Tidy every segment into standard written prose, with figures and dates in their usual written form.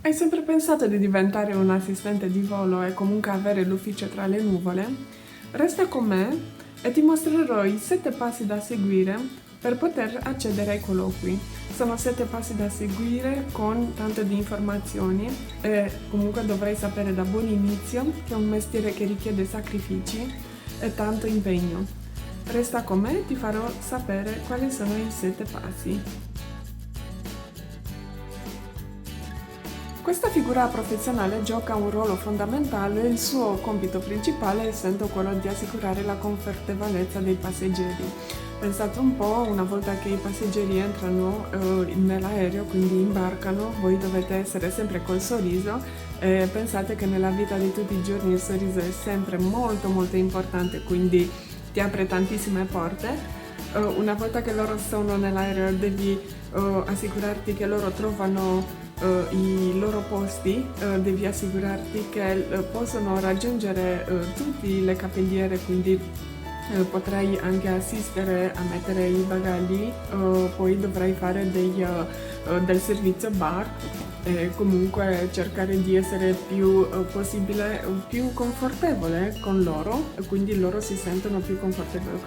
Hai sempre pensato di diventare un assistente di volo e comunque avere l'ufficio tra le nuvole? Resta con me e ti mostrerò i 7 passi da seguire per poter accedere ai colloqui. Sono 7 passi da seguire con tante di informazioni e comunque dovrai sapere da buon inizio che è un mestiere che richiede sacrifici e tanto impegno. Resta con me e ti farò sapere quali sono i 7 passi. Questa figura professionale gioca un ruolo fondamentale e il suo compito principale essendo quello di assicurare la confortevolezza dei passeggeri. Pensate un po', una volta che i passeggeri entrano nell'aereo, quindi imbarcano, voi dovete essere sempre col sorriso e pensate che nella vita di tutti i giorni il sorriso è sempre molto molto importante, quindi ti apre tantissime porte. Una volta che loro sono nell'aereo devi assicurarti che loro trovano i loro posti, devi assicurarti che possono raggiungere tutte le cappelliere, quindi potrai anche assistere a mettere i bagagli, poi dovrai fare del servizio bar e comunque cercare di essere più possibile più confortevole con loro, quindi loro si sentono più confortevoli.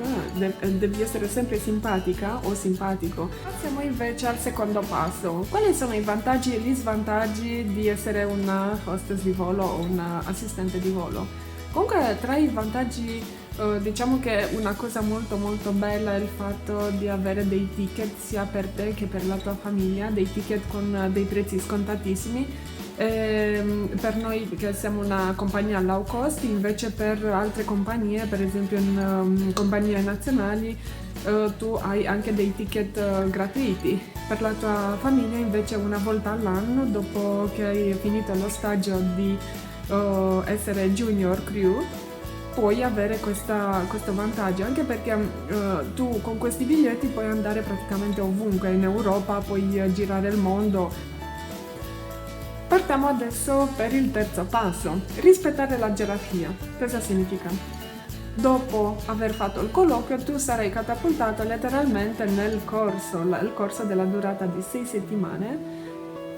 Devi essere sempre simpatica o simpatico. Passiamo invece al secondo passo. Quali sono i vantaggi e gli svantaggi di essere una hostess di volo o un assistente di volo? Comunque tra i vantaggi diciamo che una cosa molto molto bella è il fatto di avere dei ticket sia per te che per la tua famiglia, dei ticket con dei prezzi scontatissimi. Per noi che siamo una compagnia low cost, invece per altre compagnie, per esempio in compagnie nazionali, tu hai anche dei ticket gratuiti. Per la tua famiglia invece una volta all'anno, dopo che hai finito lo stagio di essere junior crew, puoi avere questo vantaggio, anche perché tu con questi biglietti puoi andare praticamente ovunque in Europa, puoi girare il mondo. Partiamo adesso per il terzo passo: rispettare la gerarchia. Cosa significa? Dopo aver fatto il colloquio tu sarai catapultato letteralmente nel corso, il corso della durata di 6 settimane.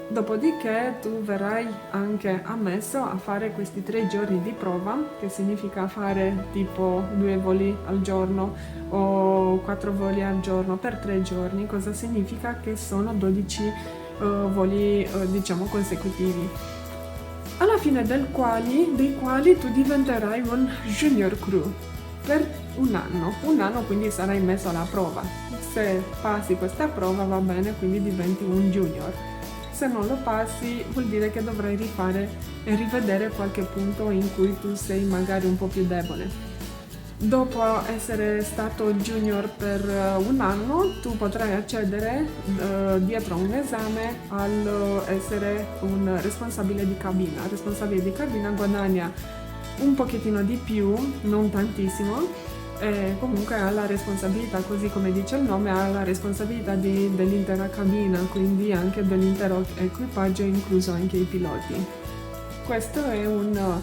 Dopodiché tu verrai anche ammesso a fare questi 3 giorni di prova, che significa fare tipo 2 voli al giorno o 4 voli al giorno per 3 giorni. Cosa significa? Che sono 12 voli diciamo consecutivi, alla fine dei quali tu diventerai un junior crew per un anno, quindi sarai messo alla prova. Se passi questa prova va bene, quindi diventi un junior. Se non lo passi vuol dire che dovrai rifare e rivedere qualche punto in cui tu sei magari un po' più debole. Dopo essere stato junior per un anno, tu potrai accedere dietro a un esame al essere un responsabile di cabina. Il responsabile di cabina guadagna un pochettino di più, non tantissimo, e comunque ha la responsabilità, così come dice il nome, ha la responsabilità dell'intera cabina, quindi anche dell'intero equipaggio, incluso anche i piloti. Questo è un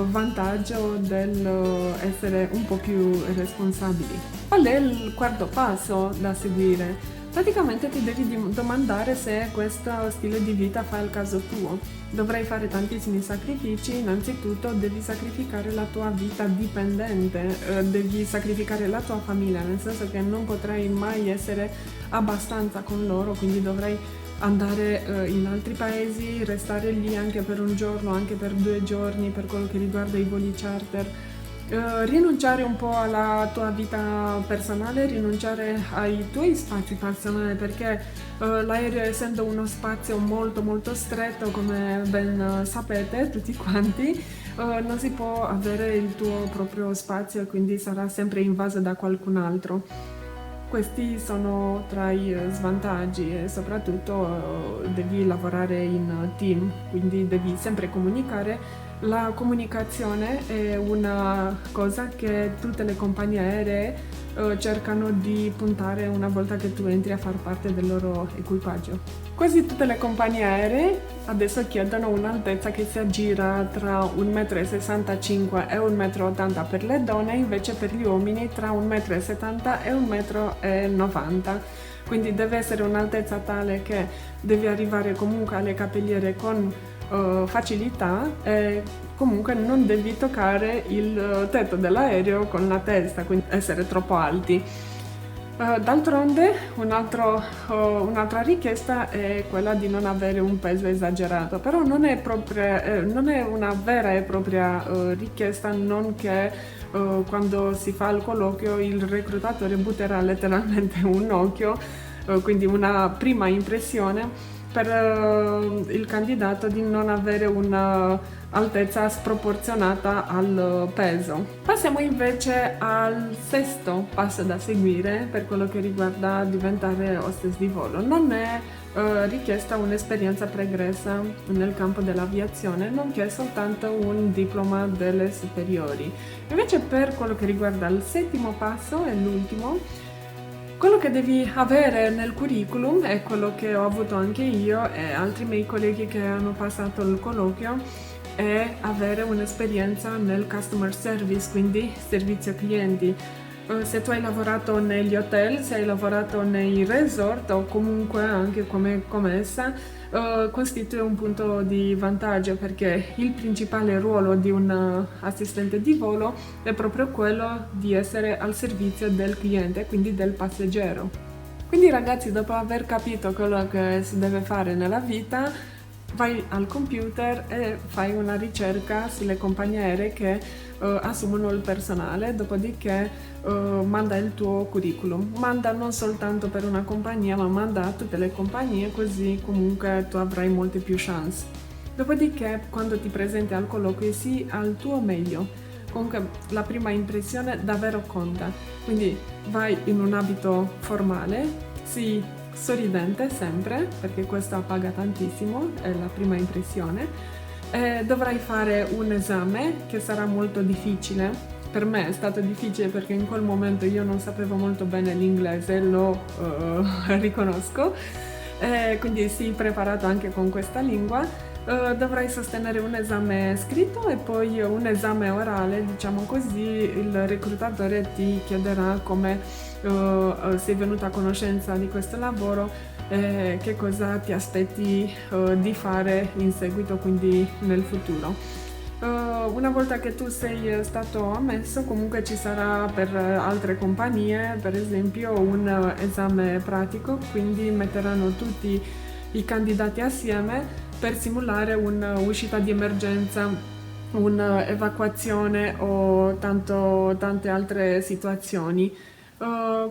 vantaggio dell'essere un po' più responsabili. Qual è il quarto passo da seguire? Praticamente ti devi domandare se questo stile di vita fa il caso tuo. Dovrai fare tantissimi sacrifici. Innanzitutto devi sacrificare la tua vita dipendente, devi sacrificare la tua famiglia, nel senso che non potrai mai essere abbastanza con loro, quindi dovrai andare in altri paesi, restare lì anche per un giorno, anche per 2 giorni per quello che riguarda i voli charter. Rinunciare un po' alla tua vita personale, rinunciare ai tuoi spazi personali, perché l'aereo, essendo uno spazio molto molto stretto, come ben sapete tutti quanti, non si può avere il tuo proprio spazio e quindi sarà sempre invaso da qualcun altro. Questi sono tra i svantaggi e soprattutto devi lavorare in team, quindi devi sempre comunicare. La comunicazione è una cosa che tutte le compagnie aeree cercano di puntare una volta che tu entri a far parte del loro equipaggio. Quasi tutte le compagnie aeree adesso chiedono un'altezza che si aggira tra 1,65 m e 1,80 m per le donne, invece per gli uomini tra 1,70 m e 1,90 m. quindi deve essere un'altezza tale che devi arrivare comunque alle capelliere con facilità e comunque non devi toccare il tetto dell'aereo con la testa, quindi essere troppo alti. D'altronde un'altra richiesta è quella di non avere un peso esagerato, però non è una vera e propria richiesta, non che quando si fa il colloquio il reclutatore butterà letteralmente un occhio, quindi una prima impressione per il candidato di non avere un'altezza sproporzionata al peso. Passiamo invece al sesto passo da seguire per quello che riguarda diventare hostess di volo. Non è richiesta un'esperienza pregressa nel campo dell'aviazione, nonché soltanto un diploma delle superiori. Invece per quello che riguarda il settimo passo e l'ultimo, quello che devi avere nel curriculum, è quello che ho avuto anche io e altri miei colleghi che hanno passato il colloquio, è avere un'esperienza nel customer service, quindi servizio clienti. Se tu hai lavorato negli hotel, se hai lavorato nei resort o comunque anche come commessa, costituisce un punto di vantaggio, perché il principale ruolo di un assistente di volo è proprio quello di essere al servizio del cliente, quindi del passeggero. Quindi ragazzi, dopo aver capito quello che si deve fare nella vita, vai al computer e fai una ricerca sulle compagnie aeree che assumono il personale, dopodiché manda il tuo curriculum. Manda non soltanto per una compagnia, ma manda a tutte le compagnie, così comunque tu avrai molte più chance. Dopodiché, quando ti presenti al colloquio, sii al tuo meglio. Comunque la prima impressione davvero conta, quindi vai in un abito formale, sii sorridente sempre, perché questo paga tantissimo, è la prima impressione. Dovrai fare un esame che sarà molto difficile. Per me è stato difficile perché in quel momento io non sapevo molto bene l'inglese, lo riconosco, quindi sii preparato anche con questa lingua. Dovrai sostenere un esame scritto e poi un esame orale, diciamo così. Il reclutatore ti chiederà come sei venuta a conoscenza di questo lavoro, che cosa ti aspetti di fare in seguito, quindi nel futuro. Una volta che tu sei stato ammesso, comunque ci sarà per altre compagnie, per esempio, un esame pratico, quindi metteranno tutti i candidati assieme per simulare un'uscita di emergenza, un'evacuazione o tante altre situazioni.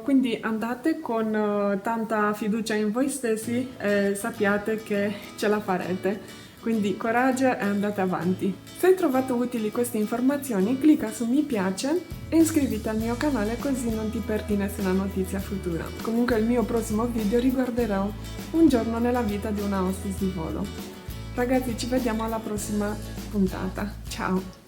Quindi andate con tanta fiducia in voi stessi e sappiate che ce la farete. Quindi coraggio e andate avanti. Se hai trovato utili queste informazioni, clicca su mi piace e iscriviti al mio canale, così non ti perdi nessuna notizia futura. Comunque il mio prossimo video riguarderà un giorno nella vita di una hostess di volo. Ragazzi, ci vediamo alla prossima puntata. Ciao!